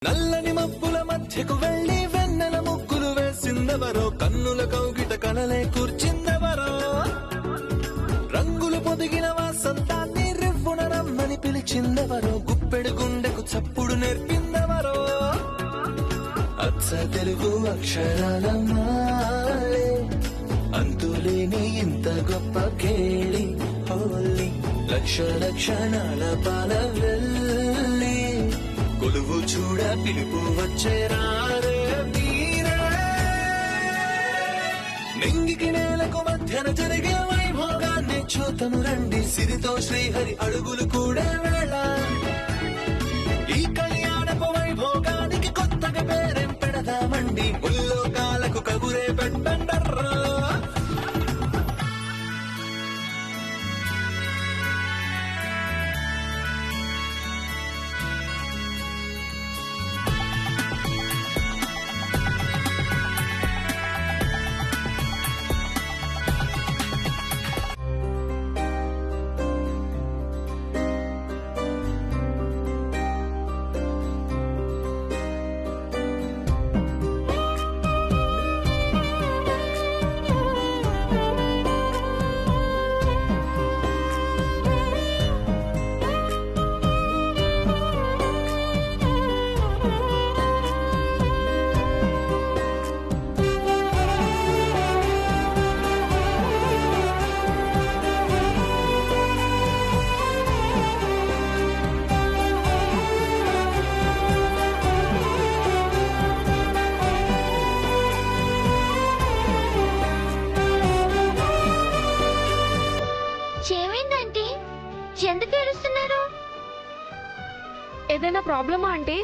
నల్లని మబ్బుల మధ్యకు వెళ్లి వెన్నెల ముగ్గులు వేసిందెవరో, కన్నుల కౌగిట కలలే కూర్చిందెవరో, రంగులు పొదిగిన వాసంతాన్ని రివ్వున రమ్మని పిలిచిందెవరో, గుప్పెడు గుండెకు చప్పుడు నేర్పిందెవరో, అచ్చ తెలుగు అక్షరాల మాలే అంతులేని ఇంత గొప్ప కేళి హోలీ, లక్ష లక్షణాల పాల వెళ్ళి కొలువు చూడ పిలుపు వచ్చేరారే వీరే, నింగికి నేలకు మధ్యన జరిగే వైభోగాన్ని చూతము రండి, సిరితో శ్రీహరి అడుగులు కూడా వేళ, ఈ కళ్యాణపు వైభోగానికి కొత్తగా పేరేం పెడదామండి, ముల్లోకాలకు కబురే పెట్టండర్రా. ఎందుకు ఏడుస్తున్నారు? ఏదైనా ప్రాబ్లమా ఆంటీ?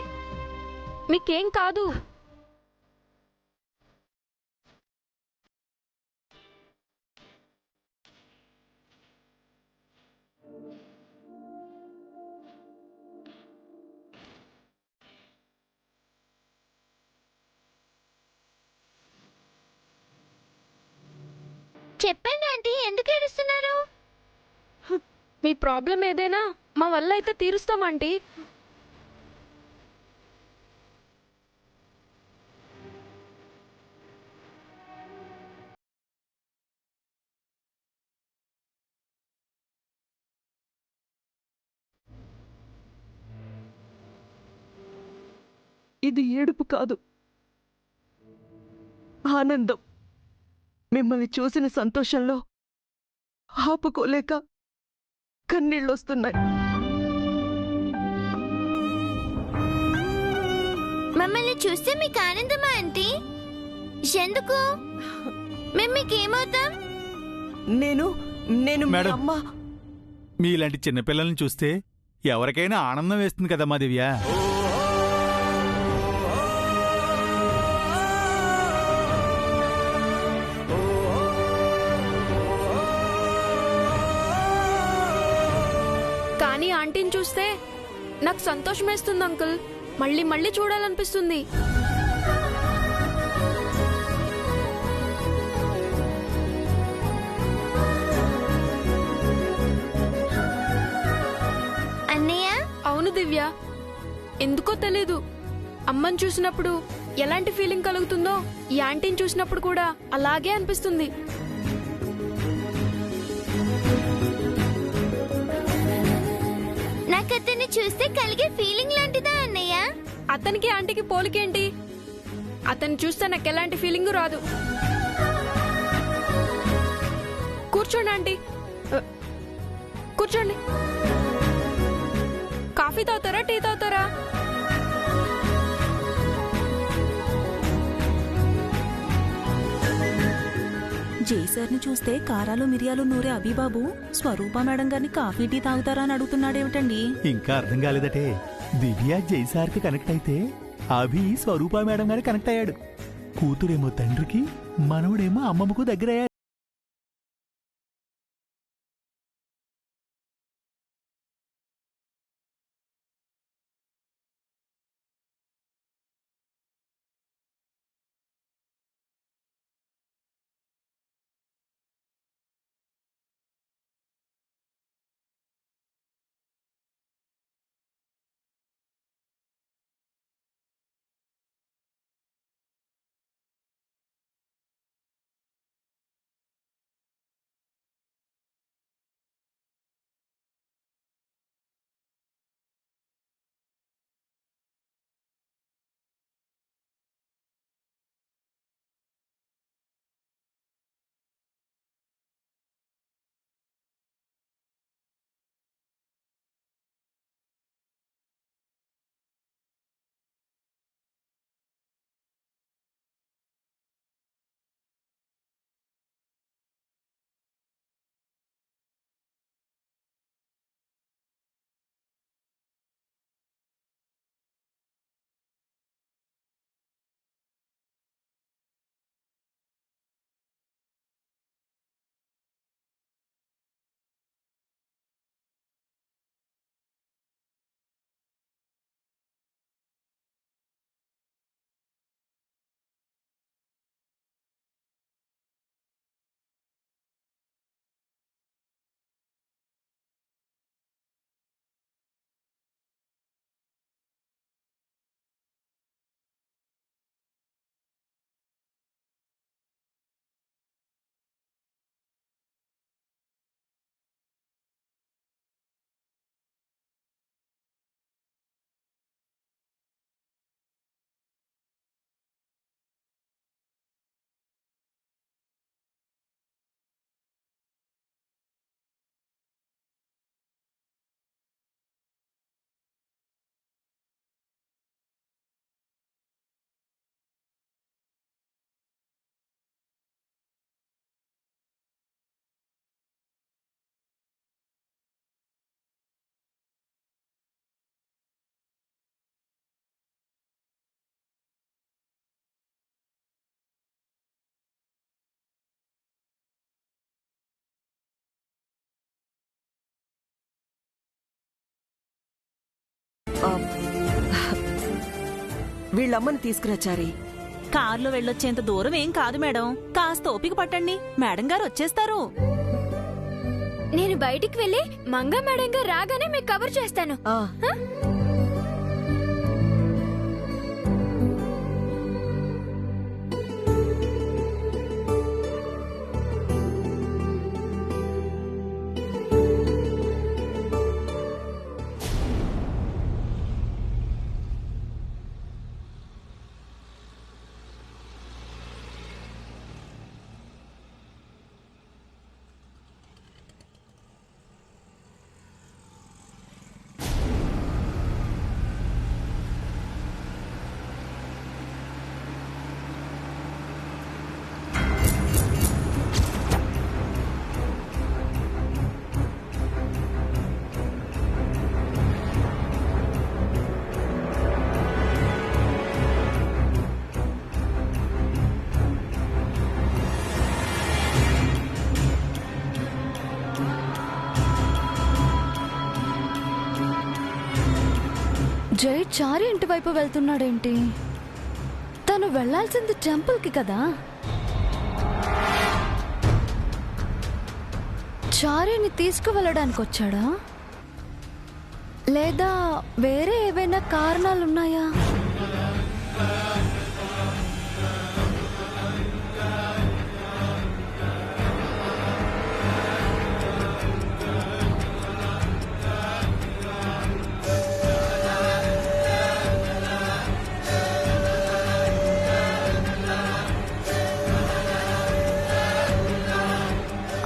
మీకేం కాదు. చెప్పండి ఆంటీ, ఎందుకు ఏడుస్తున్నారు? మీ ప్రాబ్లం ఏదైనా మా వల్ల అయితే తీరుస్తాం ఆంటీ. ఇది ఏడుపు కాదు, ఆనందం. మిమ్మల్ని చూసిన సంతోషంలో ఆపుకోలేక కన్నీళ్ళొస్తున్నాయి. మమ్మల్ని చూస్తే మీకు ఆనందమా ఆంటీ? ఎందుకు? మేము మీకేమవుతాం? నేను నేను మీ మేడం. అమ్మ. మీలాంటి చిన్నపిల్లల్ని చూస్తే ఎవరికైనా ఆనందం వేస్తుంది కదమ్మా దివ్య. కానీ ఆంటీని చూస్తే నాకు సంతోషం వేస్తుంది అంకుల్. మళ్ళీ మళ్ళీ చూడాలనిపిస్తుంది. అన్నయ్య? అవును దివ్య, ఎందుకో తెలీదు, అమ్మని చూసినప్పుడు ఎలాంటి ఫీలింగ్ కలుగుతుందో ఈ ఆంటీని చూసినప్పుడు కూడా అలాగే అనిపిస్తుంది. నాకు అతన్ని చూస్తే కలిగే ఫీలింగ్ లాంటిదా అన్నయ్య? అతనికి ఆంటీకి పోలికేంటి? అతన్ని చూస్తే నాకు ఎలాంటి ఫీలింగ్ రాదు. కూర్చోండి ఆంటీ, కూర్చోండి. కాఫీ తాగుతారా, టీ తాగుతారా? జైసర్ని చూస్తే కారాలు మిరియాలు నూరే అభిబాబు స్వరూప మేడం గారిని కాఫీ టీ తాగుతారా అని అడుగుతున్నాడేమిటండి? ఇంకా అర్థం కాలేదటే. దివ్య జైసార్కి కనెక్ట్ అయితే అభి స్వరూప మేడం గారికి కనెక్ట్ అయ్యాడు. కూతురేమో తండ్రికి, మనవడేమో అమ్మమ్మకు దగ్గరయ్యాడు. వీళ్ళమ్మని తీసుకురా చారి. కార్లో వెళ్ళొచ్చేంత దూరం ఏం కాదు మేడం. కాస్త ఓపిక పట్టండి, మేడం గారు వచ్చేస్తారు. నేను బయటికి వెళ్ళి మంగా మేడం గారు రాగానే మీకు కవర్ చేస్తాను. ఆ, జై చారి ఇంటి వైపు వెళ్తున్నాడేంటి? తను వెళ్లాల్సింది టెంపుల్కి కదా. చారిని తీసుకువెళ్ళడానికి వచ్చాడా, లేదా వేరే ఏవైనా కారణాలున్నాయా?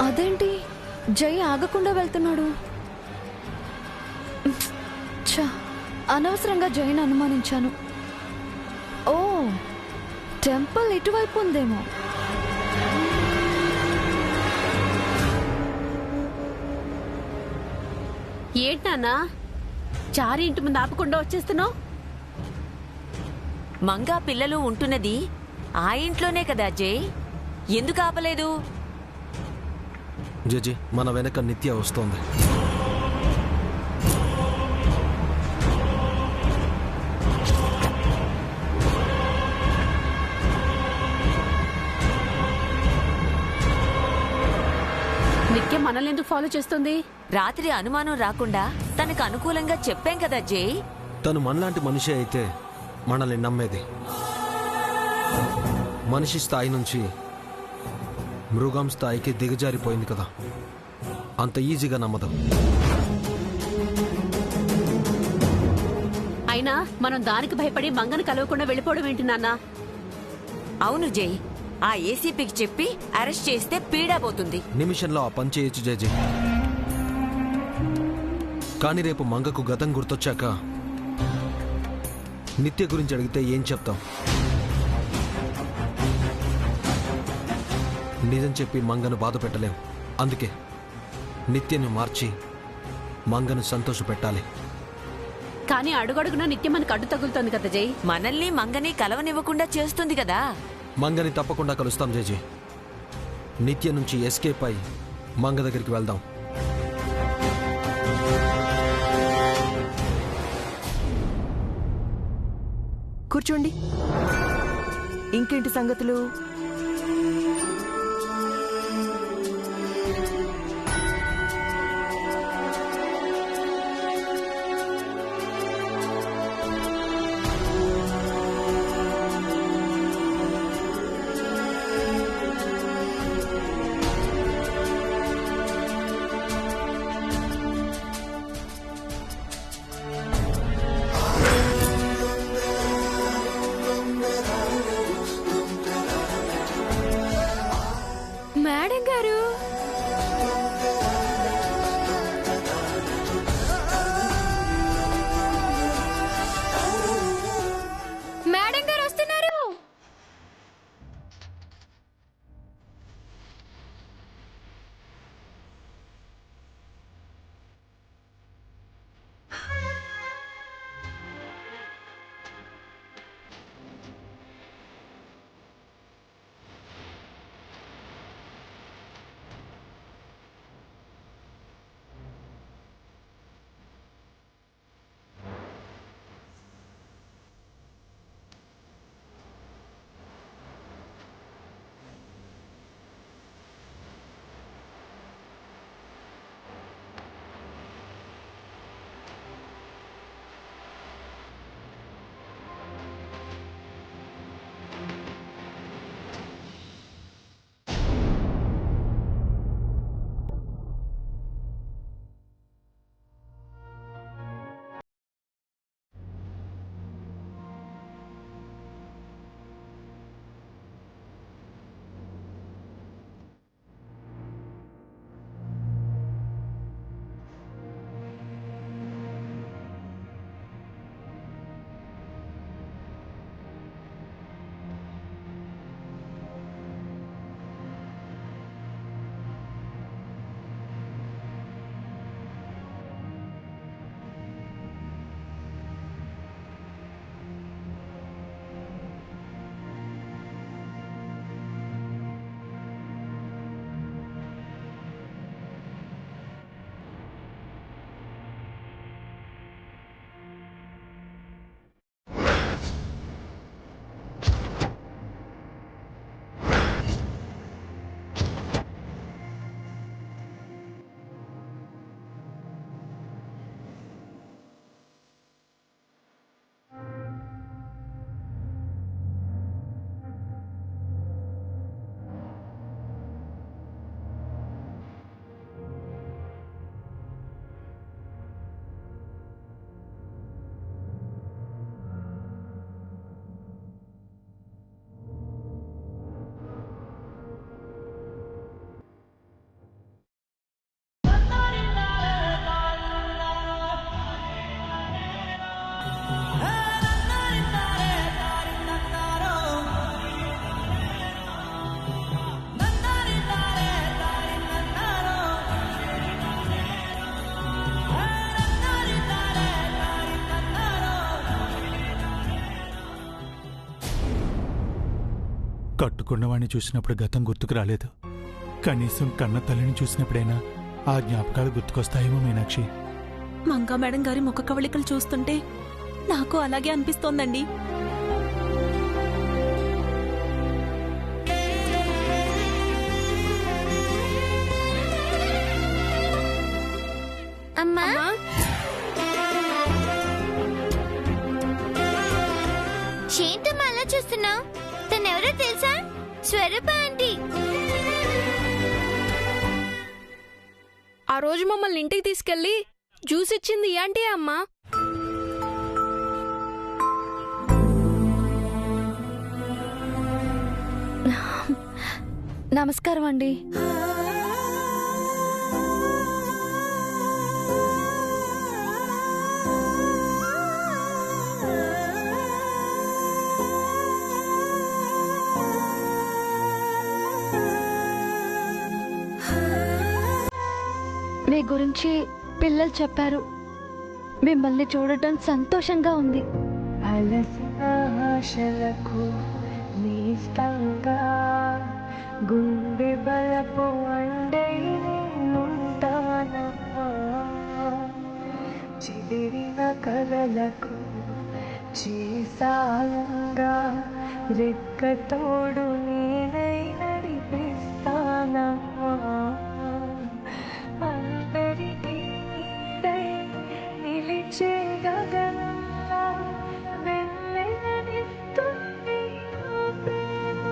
అదేంటి జై ఆగకుండా వెళ్తున్నాడు? ఛ, అనవసరంగా జైని అనుమానించాను. ఓ, టెంపుల్ ఇటువైపు ఉందేమో. ఏంటన్నా చారి ఇంటి ముందు ఆపకుండా వచ్చేస్తున్నావు? మంగా పిల్లలు ఉంటున్నది ఆ ఇంట్లోనే కదా జై, ఎందుకు ఆపలేదు? జేజీ, మన వెనక నిత్య వస్తోంది. నిత్యం మనల్ని ఎందుకు ఫాలో చేస్తుంది? రాత్రి అనుమానం రాకుండా తనకు అనుకూలంగా చెప్పాం కదా జై. తను మనలాంటి మనిషి అయితే మనల్ని నమ్మేది. మనిషి స్థాయి నుంచి మృగం స్థాయికి దిగజారిపోయింది కదా, అంత ఈజీగా నమ్మదు. అయినా మనం దానికి భయపడి మంగను కలవకుండా వెళ్ళిపోవడం ఏంటి నాన్న? అవును జై, ఆ ఏసీపీకి చెప్పి అరెస్ట్ చేస్తే పీడా పోతుంది. నిమిషంలో ఆ పని చేయొచ్చు జేజీ. కానీ రేపు మంగకు గతం గుర్తొచ్చాక నిత్య గురించి అడిగితే ఏం చెప్తాం? నిజం చెప్పి మంగను బాధ పెట్టలేం. అందుకే నిత్యను మార్చి మంగను సంతోష పెట్టాలి. కానీ అడుగడుగునా నిత్యం మనకు అడ్డు తగులుతోంది కదా జై. మనల్ని మంగని కలవనివ్వకుండా చేస్తుంది కదా. మంగని తప్పకుండా కలుస్తాం జేజీ. నిత్య నుంచి ఎస్కేప్ అయి మంగ దగ్గరికి వెళ్దాం. కూర్చోండి. ఇంకేంటి సంగతులు? కట్టుకున్నవాణ్ణి చూసినప్పుడు గతం గుర్తుకు రాలేదు. కనీసం కన్న తల్లిని చూసినప్పుడైనా ఆ జ్ఞాపకాలు గుర్తుకొస్తాయేమో మీనాక్షి. మంగా మేడం గారి ముఖ కవళికలు చూస్తుంటే నాకు అలాగే అనిపిస్తోందండి. అమ్మా ఏంటమ్మా అలా చూస్తున్నావు? తనెవరో తెలుసా? స్వరూప ఆంటీ. ఆ రోజు మమ్మల్ని ఇంటికి తీసుకెళ్లి జ్యూస్ ఇచ్చింది ఈ ఆంటీ అమ్మా. నమస్కారం అండి. మీ గురించి పిల్లలు చెప్పారు. మిమ్మల్ని చూడటం సంతోషంగా ఉంది. ఆశలకు నీస్తంగా గుండె బలపు అండై నేనుంటానమ్మా. చెదిరిన కలలకు చేసాయంగా రెక్కతోడు నేనై నడిపిస్తానమ్మా. అందరికీ నీడై నిలిచే గగనంలా వెన్నెలనిస్తుంది నా ప్రేమ.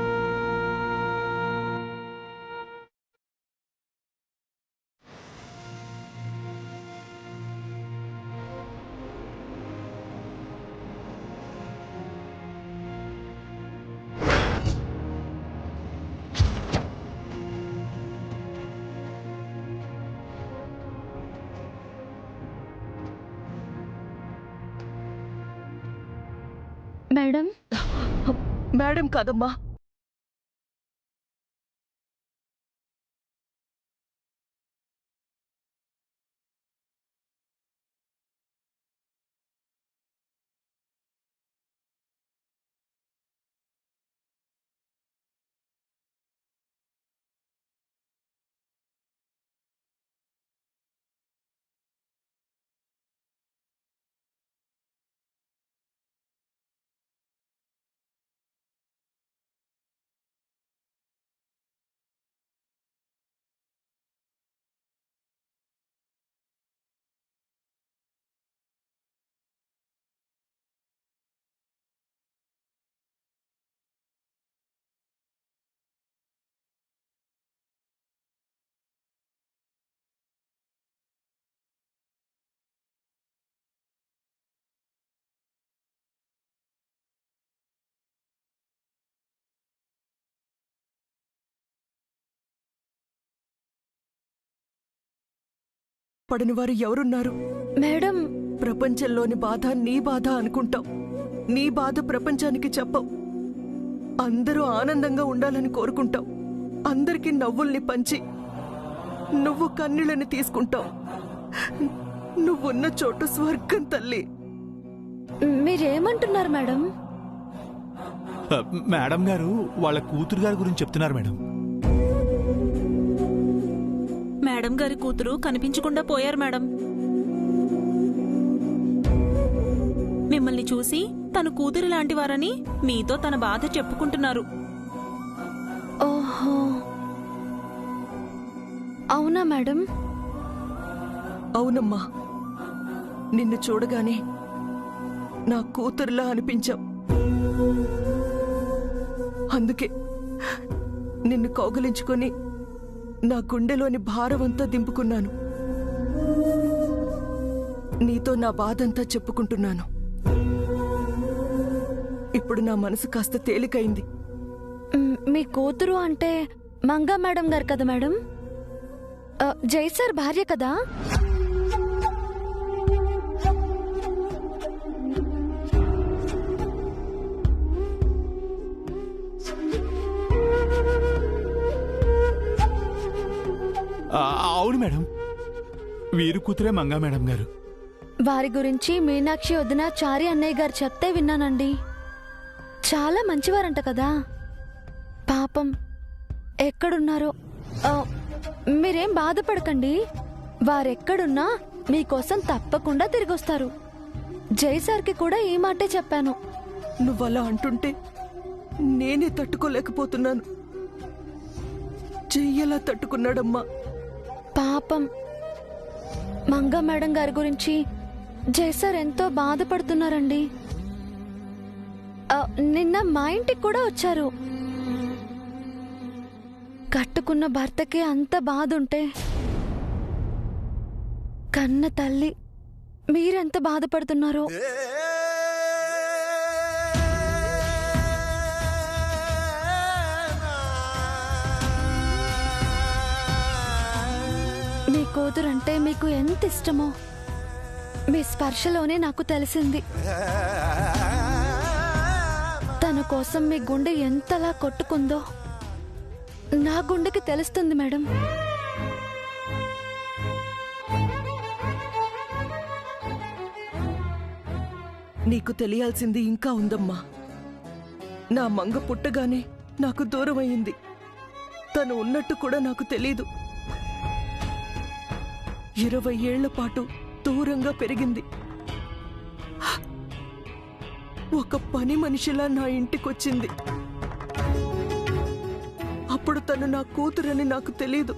మేడం, మేడం కాదమ్మా, పడని వారు ఎవరున్నారు? మేడం, ప్రపంచంలోని బాధ నీ బాధ అనుకుంటాం. నీ బాధ ప్రపంచానికి చెప్పం. అందరూ ఆనందంగా ఉండాలని కోరుకుంటాం. అందరికీ నవ్వుల్ని పంచి నువ్వు కన్నీళ్ళని తీసుకుంటావు. నువ్వున్న చోటు స్వర్గం తల్లి. మీరేమంటున్నారు మేడం? మేడం గారు వాళ్ళ కూతురు గారి గురించి చెప్తున్నారు మేడం. మేడం గారి కూతురు కనిపించకుండా పోయారు మేడం. మిమ్మల్ని చూసి తను కూతురు లాంటివారని మీతో తన బాధ చెప్పుకుంటున్నారు. ఓహో, అవునా మేడం? అవునమ్మా, నిన్ను చూడగానే నా కూతురులా అనిపించావు. అందుకే నిన్ను కౌగలించుకొని నా గుండెలోని భారమంతా దింపుకున్నాను. నీతో నా బాధంతా చెప్పుకుంటున్నాను. ఇప్పుడు నా మనసు కాస్త తేలికైంది. మీ కూతురు అంటే మంగా మేడం గారు కదా మేడం? జై సార్ భార్య కదా? అవును మేడం, వీరు కూతురే మంగా మేడం గారు. వారి గురించి మీనాక్షి వదిన చారి అన్నయ్య గారు చెప్తే విన్నానండి. చాలా మంచివారంట కదా? పాపం ఎక్కడున్నారో. మీరేం బాధపడకండి, వారెక్కడున్నా మీకోసం తప్పకుండా తిరిగొస్తారు. జై సార్కి కూడా ఈ మాటే చెప్పాను. నువ్వలా అంటుంటే నేనే తట్టుకోలేకపోతున్నాను. చెయ్యలా తట్టుకున్నాడమ్మా. పాపం మంగా మేడం గారి గురించి జై సార్ ఎంతో బాధపడుతున్నారండి. నిన్న మా ఇంటికి కూడా వచ్చారు. కట్టుకున్న భర్తకి అంత బాధ ఉంటే కన్న తల్లి మీరెంత బాధపడుతున్నారో. మీ కూతురంటే మీకు ఎంత ఇష్టమో మీ స్పర్శలోనే నాకు తెలిసింది. తన కోసం మీ గుండె ఎంతలా కొట్టుకుందో నా గుండెకి తెలుస్తుంది మేడం. నీకు తెలియాల్సింది ఇంకా ఉందమ్మా. నా మంగ పుట్టగానే నాకు దూరమయ్యింది. తను ఉన్నట్టు కూడా నాకు తెలీదు. 20 ఏళ్ల పాటు దూరంగా పెరిగింది. ఒక పని మనిషిలా నా ఇంటికొచ్చింది. అప్పుడు తను నా కూతురని నాకు తెలీదు.